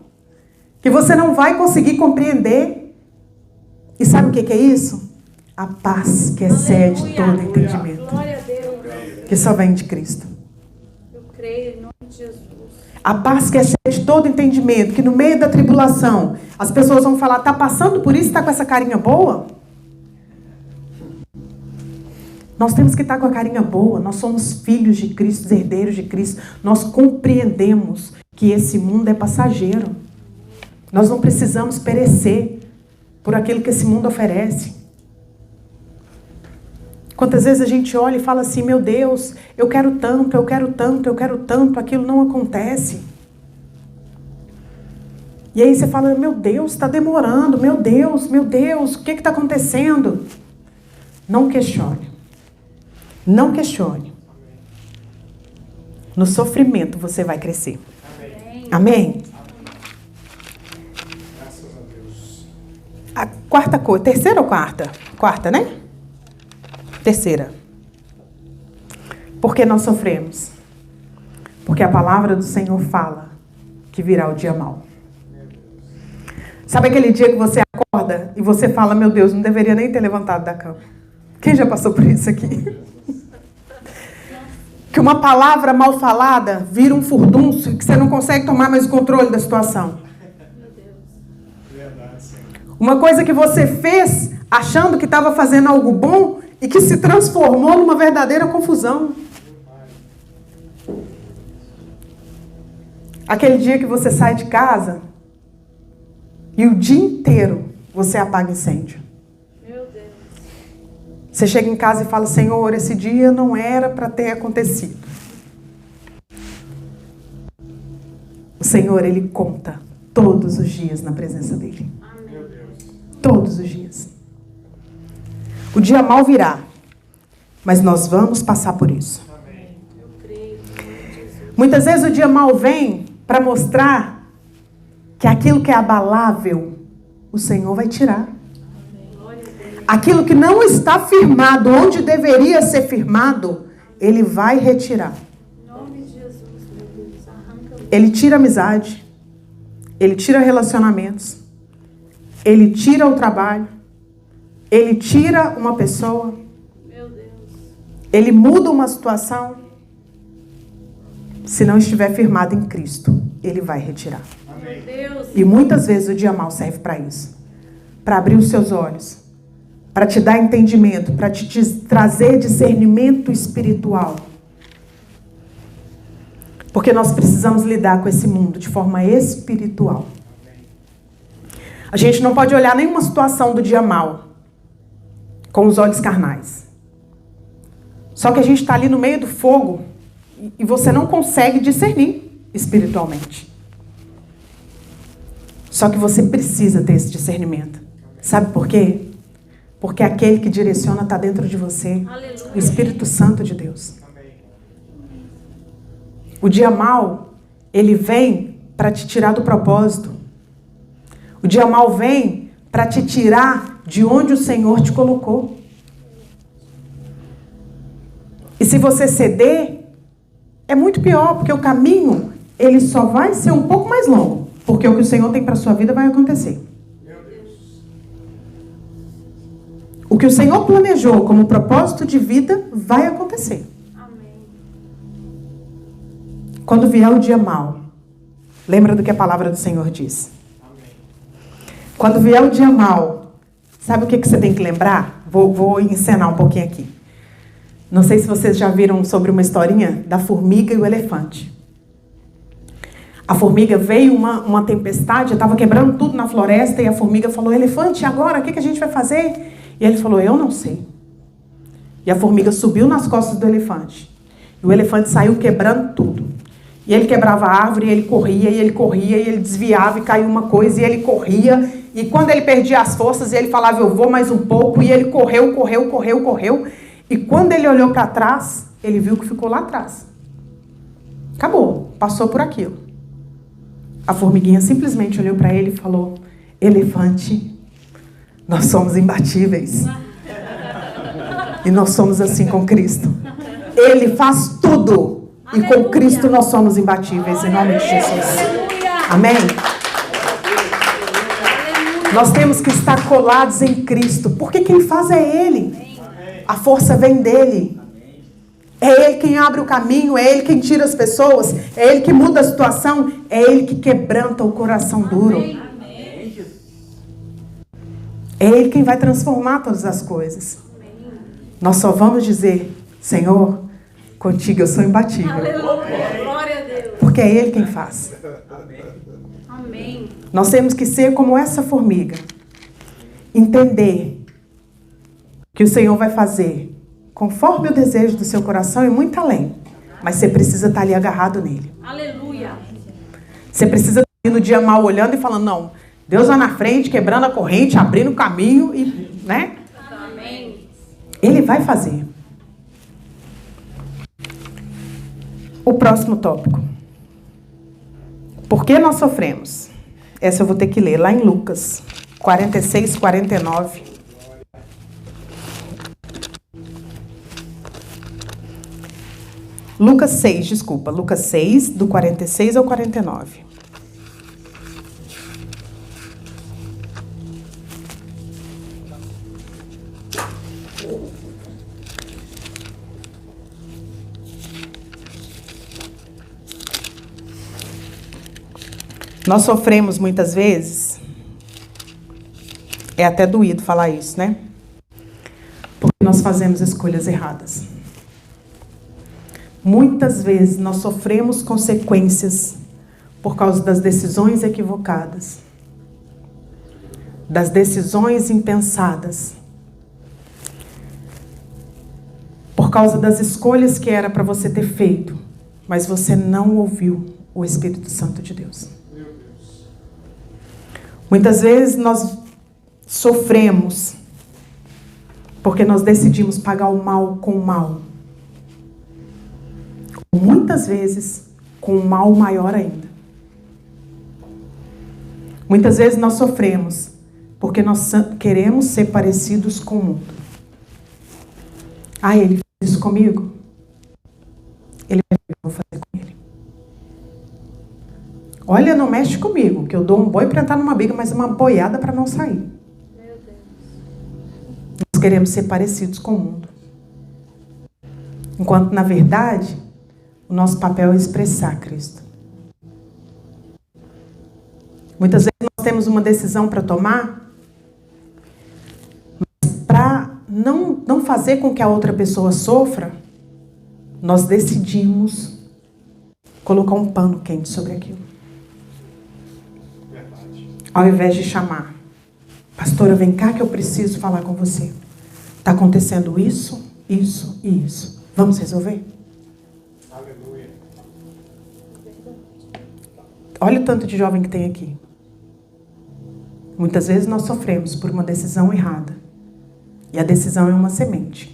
[SPEAKER 1] que você não vai conseguir compreender. E sabe o que é isso? A paz que excede
[SPEAKER 2] Aleluia.
[SPEAKER 1] todo entendimento.
[SPEAKER 2] Glória a Deus.
[SPEAKER 1] Que só vem de Cristo.
[SPEAKER 2] Eu creio em nome de Jesus.
[SPEAKER 1] A paz que excede todo entendimento. Que no meio da tribulação, as pessoas vão falar, tá passando por isso, tá com essa carinha boa? Nós temos que estar com a carinha boa. Nós somos filhos de Cristo, herdeiros de Cristo. Nós compreendemos que esse mundo é passageiro. Nós não precisamos perecer por aquilo que esse mundo oferece. Quantas vezes a gente olha e fala assim, meu Deus, eu quero tanto, eu quero tanto, eu quero tanto, aquilo não acontece. E aí você fala, meu Deus, está demorando, meu Deus, o que está acontecendo? Não questione. Não questione. No sofrimento você vai crescer. Amém?
[SPEAKER 3] Graças a Deus.
[SPEAKER 1] A quarta coisa, terceira ou quarta? Quarta, né? Terceira. Por que nós sofremos? Porque a palavra do Senhor fala que virá o dia mau. Sabe aquele dia que você acorda e você fala, meu Deus, não deveria nem ter levantado da cama? Quem já passou por isso aqui? Que uma palavra mal falada vira um furdunço que você não consegue tomar mais o controle da situação. Uma coisa que você fez achando que estava fazendo algo bom e que se transformou numa verdadeira confusão. Aquele dia que você sai de casa e o dia inteiro você apaga incêndio. Você chega em casa e fala, Senhor, esse dia não era para ter acontecido. O Senhor, Ele conta todos os dias na presença dEle.
[SPEAKER 2] Amém.
[SPEAKER 1] Todos os dias. O dia mau virá, mas nós vamos passar por isso.
[SPEAKER 3] Amém.
[SPEAKER 2] Eu creio em nome de Jesus.
[SPEAKER 1] Muitas vezes o dia mau vem para mostrar que aquilo que é abalável, o Senhor vai tirar. Aquilo que não está firmado onde deveria ser firmado, Ele vai retirar.
[SPEAKER 2] Em nome de Jesus, meu Deus, arranca o...
[SPEAKER 1] Ele tira amizade. Ele tira relacionamentos. Ele tira o trabalho. Ele tira uma pessoa.
[SPEAKER 2] Meu Deus.
[SPEAKER 1] Ele muda uma situação. Se não estiver firmado em Cristo, Ele vai retirar.
[SPEAKER 2] Meu Deus.
[SPEAKER 1] E muitas vezes o dia mau serve para isso. Para abrir os seus olhos. Para te dar entendimento, para te trazer discernimento espiritual. Porque nós precisamos lidar com esse mundo de forma espiritual. A gente não pode olhar nenhuma situação do dia mau com os olhos carnais. Só que a gente está ali no meio do fogo e você não consegue discernir espiritualmente. Só que você precisa ter esse discernimento. Sabe por quê? Porque aquele que direciona está dentro de você.
[SPEAKER 2] Aleluia.
[SPEAKER 1] O Espírito Santo de Deus. O dia mau, ele vem para te tirar do propósito. O dia mau vem para te tirar de onde o Senhor te colocou. E se você ceder, é muito pior, porque o caminho, ele só vai ser um pouco mais longo. Porque o que o Senhor tem para a sua vida vai acontecer. O que o Senhor planejou como propósito de vida vai acontecer.
[SPEAKER 2] Amém.
[SPEAKER 1] Quando vier o dia mau, lembra do que a palavra do Senhor diz.
[SPEAKER 3] Amém.
[SPEAKER 1] Quando vier o dia mau, sabe o que você tem que lembrar? Vou encenar um pouquinho aqui. Não sei se vocês já viram sobre uma historinha da formiga e o elefante. A formiga veio uma tempestade, estava quebrando tudo na floresta e a formiga falou, elefante, agora o que a gente vai fazer? E ele falou, eu não sei. E a formiga subiu nas costas do elefante. E o elefante saiu quebrando tudo. E ele quebrava a árvore, e ele corria, e ele desviava, e caiu uma coisa, e ele corria. E quando ele perdia as forças, ele falava, eu vou mais um pouco. E ele correu. E quando ele olhou para trás, ele viu que ficou lá atrás. Acabou, passou por aquilo. A formiguinha simplesmente olhou para ele e falou, elefante, nós somos imbatíveis. E nós somos assim com Cristo. Ele faz tudo. E com Cristo nós somos imbatíveis. Em nome de Jesus. Amém? Nós temos que estar colados em Cristo, porque quem faz é Ele. A força vem dEle. É Ele quem abre o caminho, é Ele quem tira as pessoas, é Ele que muda a situação, é Ele que quebranta o coração duro. É Ele quem vai transformar todas as coisas. Nós só vamos dizer, Senhor, contigo eu sou imbatível.
[SPEAKER 2] Aleluia. Glória a Deus.
[SPEAKER 1] Porque é Ele quem faz.
[SPEAKER 2] Amém.
[SPEAKER 1] Nós temos que ser como essa formiga. Entender que o Senhor vai fazer conforme o desejo do seu coração e muito além. Mas você precisa estar ali agarrado nele.
[SPEAKER 2] Aleluia.
[SPEAKER 1] Você precisa estar ali no dia mal olhando e falando, não, Deus vai na frente, quebrando a corrente, abrindo o caminho e, né?
[SPEAKER 2] Amém.
[SPEAKER 1] Ele vai fazer. O próximo tópico. Por que nós sofremos? Essa eu vou ter que ler lá em Lucas 46, 49. Lucas 6, do 46 ao 49. Nós sofremos muitas vezes, é até doído falar isso, né? Porque nós fazemos escolhas erradas. Muitas vezes nós sofremos consequências por causa das decisões equivocadas, das decisões impensadas, por causa das escolhas que era para você ter feito, mas você não ouviu o Espírito Santo de Deus. Muitas vezes nós sofremos porque nós decidimos pagar o mal com o mal. Muitas vezes com um mal maior ainda. Muitas vezes nós sofremos porque nós queremos ser parecidos com o mundo. Ah, ele fez isso comigo? Ele vai ver o que eu vou fazer com ele. Olha, não mexe comigo, que eu dou um boi para entrar numa briga, mas uma boiada para não sair.
[SPEAKER 2] Meu Deus.
[SPEAKER 1] Nós queremos ser parecidos com o mundo. Enquanto, na verdade, o nosso papel é expressar Cristo. Muitas vezes nós temos uma decisão para tomar, mas para não fazer com que a outra pessoa sofra, nós decidimos colocar um pano quente sobre aquilo. Ao invés de chamar, pastora, vem cá que eu preciso falar com você. Está acontecendo isso, isso e isso. Vamos resolver?
[SPEAKER 3] Aleluia.
[SPEAKER 1] Olha o tanto de jovem que tem aqui. Muitas vezes nós sofremos por uma decisão errada. E a decisão é uma semente.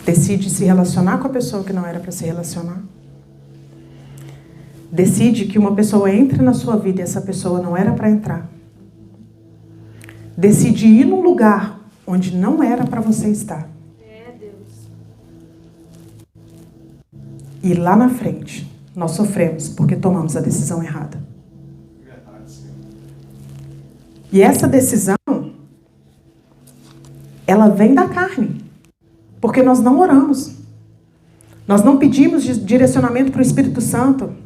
[SPEAKER 1] Decide se relacionar com a pessoa que não era para se relacionar. Decide que uma pessoa entre na sua vida e essa pessoa não era para entrar. Decide ir num lugar onde não era para você estar.
[SPEAKER 2] É, Deus.
[SPEAKER 1] E lá na frente, nós sofremos porque tomamos a decisão errada.
[SPEAKER 3] Verdade, Senhor.
[SPEAKER 1] E essa decisão, ela vem da carne. Porque nós não oramos. Nós não pedimos direcionamento para o Espírito Santo.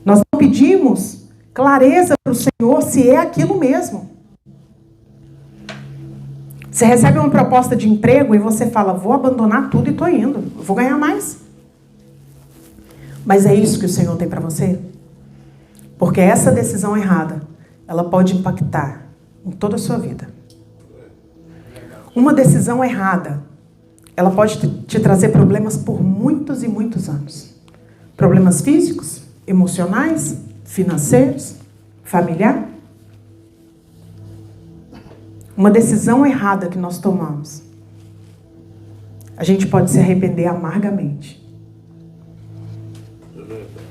[SPEAKER 1] Nós não pedimos clareza para o Senhor se é aquilo mesmo. Você recebe uma proposta de emprego e você fala, vou abandonar tudo e estou indo. Vou ganhar mais. Mas é isso que o Senhor tem para você? Porque essa decisão errada, ela pode impactar em toda a sua vida. Uma decisão errada, ela pode te trazer problemas por muitos e muitos anos. Problemas físicos, emocionais, financeiros, familiar. Uma decisão errada que nós tomamos, a gente pode se arrepender amargamente.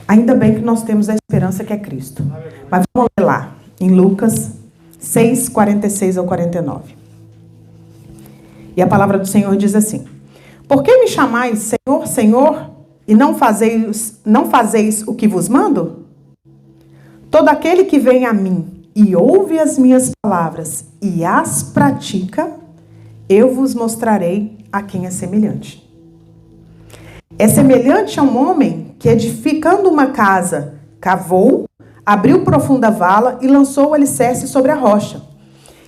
[SPEAKER 1] Ainda bem que nós temos a esperança que é Cristo. Mas vamos ler lá, em Lucas 6, 46 ao 49. E a palavra do Senhor diz assim: por que me chamais Senhor, Senhor, e não fazeis o que vos mando? Todo aquele que vem a mim e ouve as minhas palavras e as pratica, eu vos mostrarei a quem é semelhante. É semelhante a um homem que, edificando uma casa, cavou, abriu profunda vala e lançou o alicerce sobre a rocha.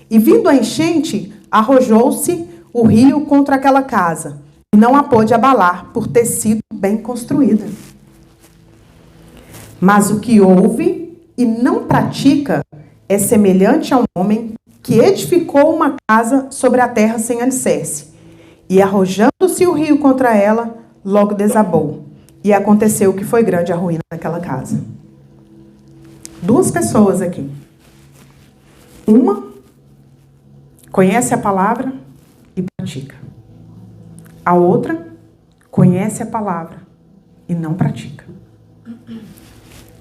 [SPEAKER 1] E vindo a enchente, arrojou-se o rio contra aquela casa, e não a pôde abalar, por ter sido bem construída. Mas o que ouve e não pratica é semelhante a um homem que edificou uma casa sobre a terra sem alicerce. E arrojando-se o rio contra ela, logo desabou. E aconteceu que foi grande a ruína daquela casa. Duas pessoas aqui. Uma conhece a palavra e pratica. A outra conhece a palavra e não pratica.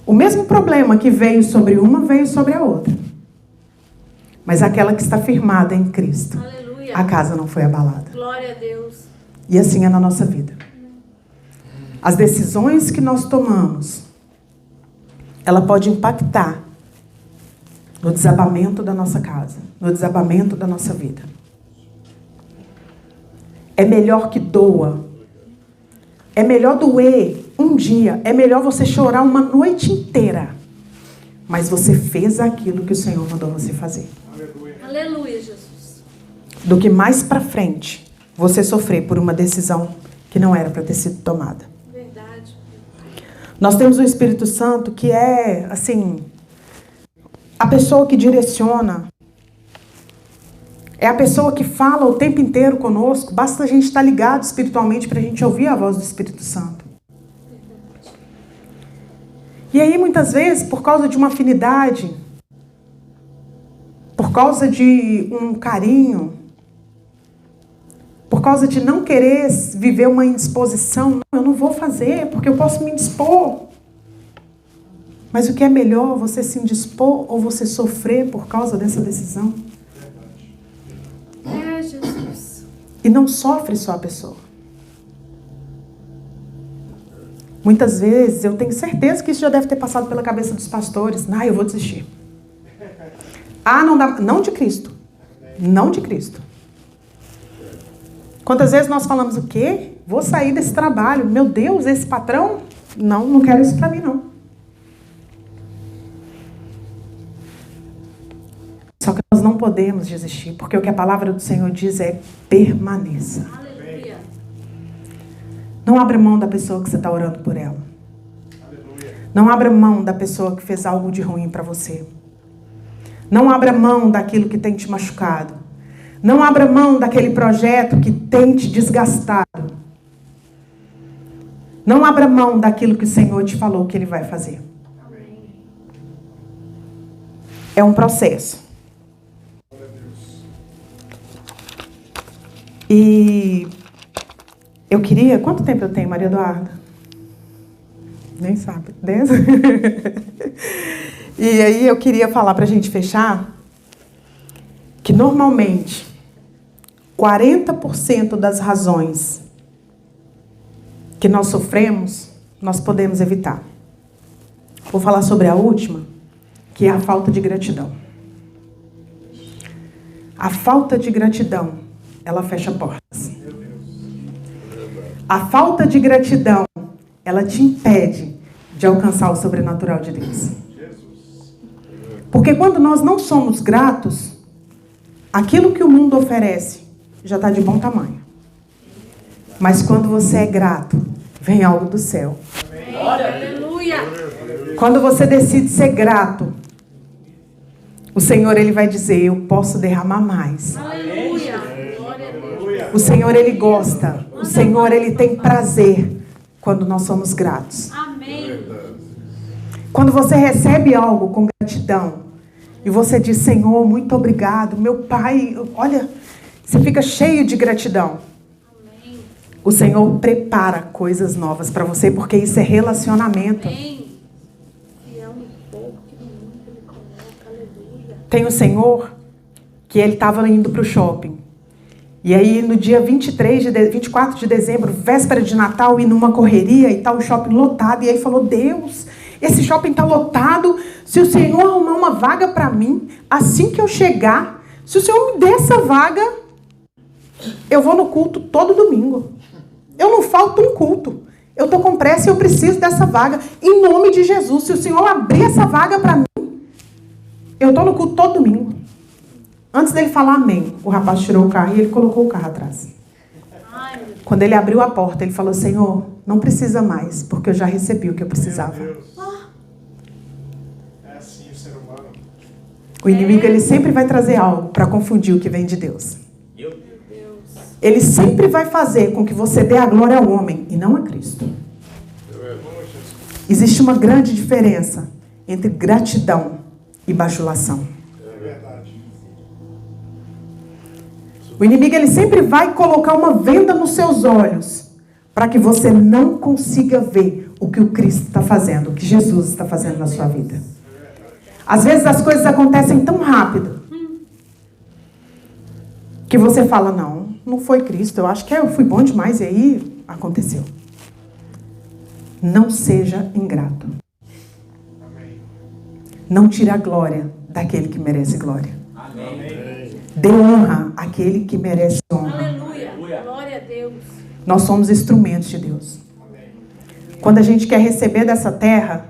[SPEAKER 1] O mesmo problema que veio sobre uma, veio sobre a outra. Mas aquela que está firmada em Cristo,
[SPEAKER 2] Aleluia.
[SPEAKER 1] a casa não foi abalada.
[SPEAKER 2] Glória a Deus.
[SPEAKER 1] E assim é na nossa vida. As decisões que nós tomamos, ela pode impactar no desabamento da nossa casa, no desabamento da nossa vida. É melhor que doa. É melhor doer um dia. É melhor você chorar uma noite inteira. Mas você fez aquilo que o Senhor mandou você fazer.
[SPEAKER 2] Aleluia, Jesus.
[SPEAKER 1] Do que mais pra frente você sofrer por uma decisão que não era para ter sido tomada.
[SPEAKER 2] Verdade.
[SPEAKER 1] Nós temos o Espírito Santo que é, assim, a pessoa que direciona. É a pessoa que fala o tempo inteiro conosco. Basta a gente estar ligado espiritualmente para a gente ouvir a voz do Espírito Santo. E aí, muitas vezes, por causa de uma afinidade, por causa de um carinho, por causa de não querer viver uma indisposição, não, eu não vou fazer, porque eu posso me indispor. Mas o que é melhor, você se indispor ou você sofrer por causa dessa decisão?
[SPEAKER 2] É, Jesus.
[SPEAKER 1] E não sofre só a pessoa. Muitas vezes, eu tenho certeza que isso já deve ter passado pela cabeça dos pastores. Ah, eu vou desistir. Ah, não dá. Não de Cristo. Não de Cristo. Quantas vezes nós falamos o quê? Vou sair desse trabalho. Meu Deus, esse patrão? Não, não quero isso para mim, não. Só que nós não podemos desistir, porque o que a palavra do Senhor diz é permaneça.
[SPEAKER 2] Aleluia.
[SPEAKER 1] Não abra mão da pessoa que você está orando por ela. Não abra mão da pessoa que fez algo de ruim para você. Não abra mão daquilo que tem te machucado. Não abra mão daquele projeto que tem te desgastado. Não abra mão daquilo que o Senhor te falou que Ele vai fazer. É um processo. E eu queria... Quanto tempo eu tenho, Maria Eduarda? Nem sabe. 10? E aí eu queria falar para a gente fechar que normalmente 40% das razões que nós sofremos, nós podemos evitar. Vou falar sobre a última, que é a falta de gratidão. A falta de gratidão, ela fecha portas. A falta de gratidão, ela te impede de alcançar o sobrenatural de Deus. Porque quando nós não somos gratos, aquilo que o mundo oferece já está de bom tamanho. Mas quando você é grato, vem algo do céu.
[SPEAKER 2] Aleluia.
[SPEAKER 1] Quando você decide ser grato, o Senhor, Ele vai dizer, eu posso derramar mais.
[SPEAKER 2] Aleluia. Glória a Deus.
[SPEAKER 1] O Senhor, Ele gosta. O Senhor, Ele tem prazer quando nós somos gratos.
[SPEAKER 2] Amém.
[SPEAKER 1] Quando você recebe algo com gratidão e você diz, Senhor, muito obrigado, meu Pai, olha, você fica cheio de gratidão.
[SPEAKER 2] Amém.
[SPEAKER 1] O Senhor prepara coisas novas para você, porque isso é relacionamento.
[SPEAKER 2] Amém. Fiel no pouco, que no muito Ele coloca. Aleluia.
[SPEAKER 1] Tem o Senhor que ele estava indo para o shopping. E aí no dia 24 de dezembro, véspera de Natal, e numa correria e tal, o shopping lotado. E aí falou, Deus, Esse shopping está lotado. Se o Senhor arrumar uma vaga para mim, assim que eu chegar, se o Senhor me der essa vaga, eu vou no culto todo domingo. Eu não falto um culto. Eu estou com pressa e eu preciso dessa vaga. Em nome de Jesus, se o Senhor abrir essa vaga para mim, eu estou no culto todo domingo. Antes dele falar amém, o rapaz tirou o carro e ele colocou o carro atrás. Quando ele abriu a porta, ele falou: Senhor, não precisa mais, porque eu já recebi o que eu precisava.
[SPEAKER 3] É assim o ser humano.
[SPEAKER 1] O inimigo, ele sempre vai trazer algo para confundir o que vem de Deus. Ele sempre vai fazer com que você dê a glória ao homem e não a Cristo. Existe uma grande diferença entre gratidão e bajulação.
[SPEAKER 3] É verdade.
[SPEAKER 1] O inimigo, ele sempre vai colocar uma venda nos seus olhos para que você não consiga ver o que o Cristo está fazendo, o que Jesus está fazendo na sua vida. Às vezes as coisas acontecem tão rápido que você fala: não foi Cristo, eu acho que eu fui bom demais, e aí aconteceu. Não seja ingrato.
[SPEAKER 3] Amém.
[SPEAKER 1] Não tire a glória daquele que merece glória.
[SPEAKER 3] Amém.
[SPEAKER 1] Dê honra àquele que merece honra.
[SPEAKER 2] Aleluia. Glória a Deus.
[SPEAKER 1] Nós somos instrumentos de Deus. Quando a gente quer receber dessa terra,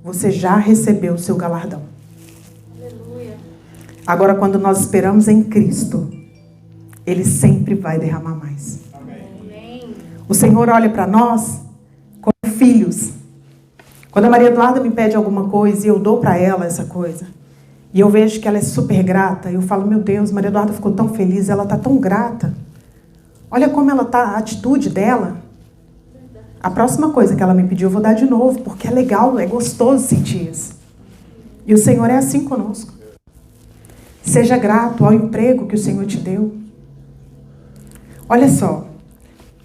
[SPEAKER 1] você já recebeu o seu galardão.
[SPEAKER 2] Aleluia.
[SPEAKER 1] Agora, quando nós esperamos em Cristo, Ele sempre vai derramar mais.
[SPEAKER 2] Amém.
[SPEAKER 1] O Senhor olha para nós como filhos. Quando a Maria Eduarda me pede alguma coisa e eu dou para ela essa coisa, e eu vejo que ela é super grata, eu falo: meu Deus, Maria Eduarda ficou tão feliz, ela está tão grata. Olha como ela está, a atitude dela. A próxima coisa que ela me pediu, eu vou dar de novo, porque é legal, é gostoso sentir isso. E o Senhor é assim conosco. Seja grato ao emprego que o Senhor te deu. Olha só,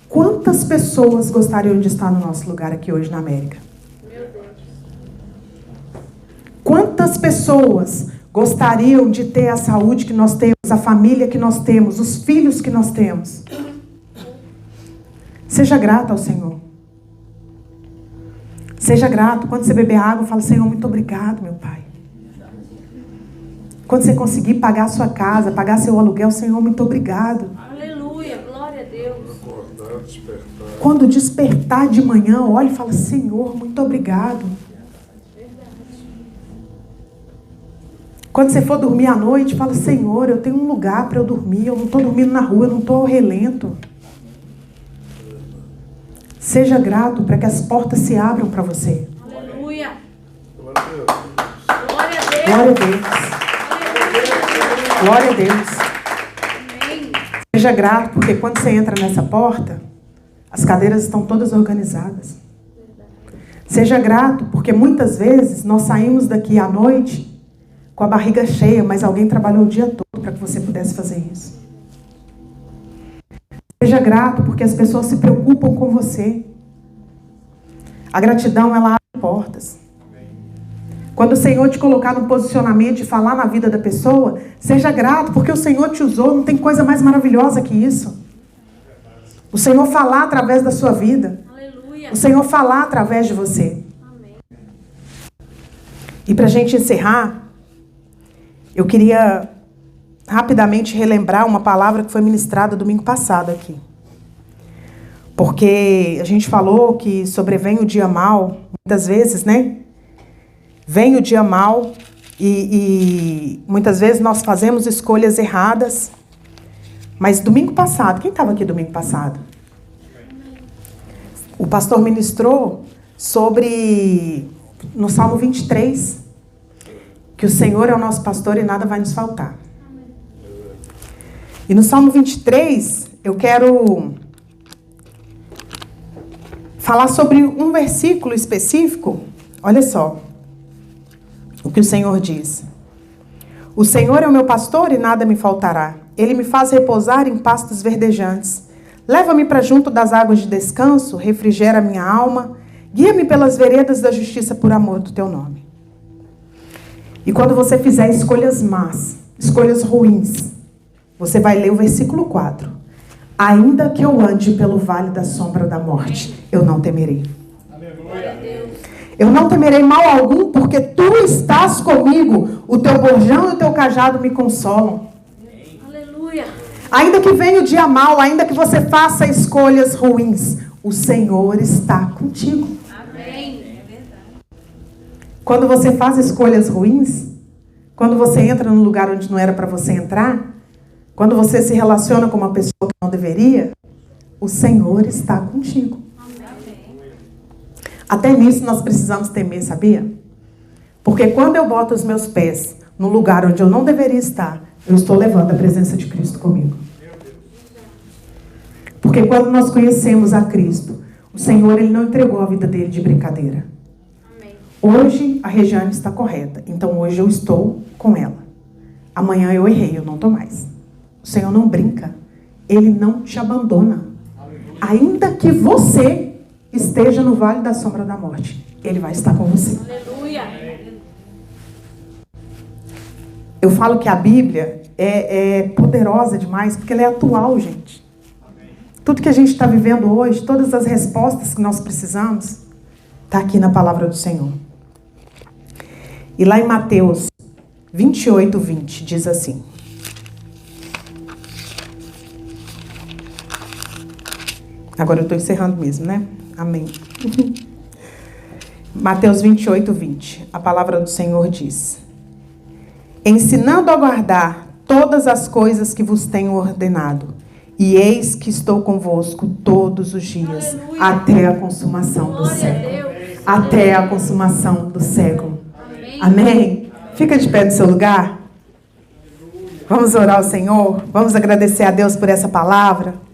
[SPEAKER 1] quantas pessoas gostariam de estar no nosso lugar aqui hoje na América?
[SPEAKER 2] Meu Deus.
[SPEAKER 1] Quantas pessoas gostariam de ter a saúde que nós temos, a família que nós temos, os filhos que nós temos? Seja grato ao Senhor. Seja grato. Quando você beber água, fala: Senhor, muito obrigado, meu Pai. Quando você conseguir pagar a sua casa, pagar seu aluguel, Senhor, muito obrigado.
[SPEAKER 2] Aleluia. Glória a Deus.
[SPEAKER 3] Acordar, despertar.
[SPEAKER 1] Quando despertar de manhã, olha e fala: Senhor, muito obrigado. Quando você for dormir à noite, fala: Senhor, eu tenho um lugar para eu dormir. Eu não estou dormindo na rua, eu não estou ao relento. Seja grato para que as portas se abram para você.
[SPEAKER 2] Aleluia.
[SPEAKER 3] Glória a Deus.
[SPEAKER 2] Glória a Deus.
[SPEAKER 1] Glória a Deus. Glória a Deus.
[SPEAKER 2] Amém.
[SPEAKER 1] Seja grato, porque quando você entra nessa porta, as cadeiras estão todas organizadas. Seja grato, porque muitas vezes nós saímos daqui à noite com a barriga cheia, mas alguém trabalhou o dia todo para que você pudesse fazer isso. Seja grato, porque as pessoas se preocupam com você. A gratidão, ela abre portas. Quando o Senhor te colocar no posicionamento de falar na vida da pessoa, seja grato, porque o Senhor te usou. Não tem coisa mais maravilhosa que isso. O Senhor falar através da sua vida.
[SPEAKER 2] Aleluia.
[SPEAKER 1] O Senhor falar através de você.
[SPEAKER 2] Amém.
[SPEAKER 1] E para a gente encerrar, eu queria rapidamente relembrar uma palavra que foi ministrada domingo passado aqui. Porque a gente falou que sobrevém o dia mal, muitas vezes, né? Vem o dia mal e muitas vezes nós fazemos escolhas erradas. Mas domingo passado, quem estava aqui domingo passado? O pastor ministrou sobre, no Salmo 23, que o Senhor é o nosso pastor e nada vai nos faltar. E no Salmo 23, eu quero falar sobre um versículo específico. Olha só o que o Senhor diz. O Senhor é o meu pastor e nada me faltará. Ele me faz repousar em pastos verdejantes. Leva-me para junto das águas de descanso, refrigera minha alma. Guia-me pelas veredas da justiça por amor do teu nome. E quando você fizer escolhas más, escolhas ruins, você vai ler o versículo 4. Ainda que eu ande pelo vale da sombra da morte, eu não temerei.
[SPEAKER 2] Glória a Deus.
[SPEAKER 1] Eu não temerei mal algum, porque tu estás comigo. O teu bordão e o teu cajado me consolam.
[SPEAKER 2] Aleluia.
[SPEAKER 1] Ainda que venha o dia mau, ainda que você faça escolhas ruins, o Senhor está contigo.
[SPEAKER 2] Amém.
[SPEAKER 1] Quando você faz escolhas ruins, quando você entra num lugar onde não era para você entrar, quando você se relaciona com uma pessoa que não deveria, o Senhor está contigo. Até nisso nós precisamos temer, sabia? Porque quando eu boto os meus pés no lugar onde eu não deveria estar, eu estou levando a presença de Cristo comigo. Porque quando nós conhecemos a Cristo, o Senhor ele não entregou a vida dele de brincadeira.
[SPEAKER 2] Amém.
[SPEAKER 1] Hoje a Regiane está correta, então hoje eu estou com ela. Amanhã eu errei, eu não estou mais. O Senhor não brinca, Ele não te abandona. Ainda que você esteja no vale da sombra da morte, Ele vai estar com você.
[SPEAKER 2] Aleluia.
[SPEAKER 1] Eu falo que a Bíblia é poderosa demais, porque ela é atual, gente. Tudo que a gente está vivendo hoje, todas as respostas que nós precisamos, está aqui na palavra do Senhor. E lá em Mateus 28, 20, diz assim. Agora eu estou encerrando mesmo, né? Amém. Mateus 28, 20. A palavra do Senhor diz: ensinando a guardar todas as coisas que vos tenho ordenado, e eis que estou convosco todos os dias,
[SPEAKER 2] Aleluia.
[SPEAKER 1] até a consumação do
[SPEAKER 2] Glória a
[SPEAKER 1] século.
[SPEAKER 2] Deus.
[SPEAKER 1] Até a consumação do século.
[SPEAKER 2] Amém.
[SPEAKER 1] Amém? Fica de pé no seu lugar. Vamos orar ao Senhor. Vamos agradecer a Deus por essa palavra.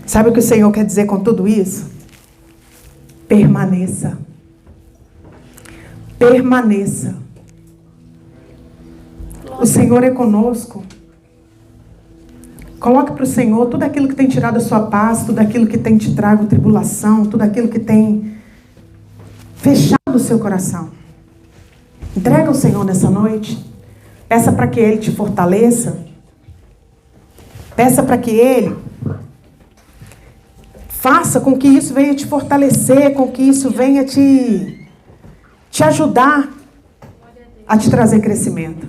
[SPEAKER 1] Sabe o que o Senhor quer dizer com tudo isso? Permaneça. Permaneça. O Senhor é conosco. Coloque para o Senhor tudo aquilo que tem tirado a sua paz, tudo aquilo que tem te trago tribulação, tudo aquilo que tem fechado o seu coração. Entrega ao Senhor nessa noite. Peça para que Ele te fortaleça. Peça para que Ele faça com que isso venha te fortalecer, com que isso venha te ajudar a te trazer crescimento.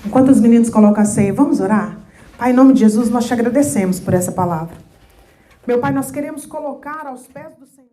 [SPEAKER 1] Enquanto os meninos colocam a ceia, vamos orar? Pai, em nome de Jesus, nós te agradecemos por essa palavra. Meu Pai, nós queremos colocar aos pés do Senhor.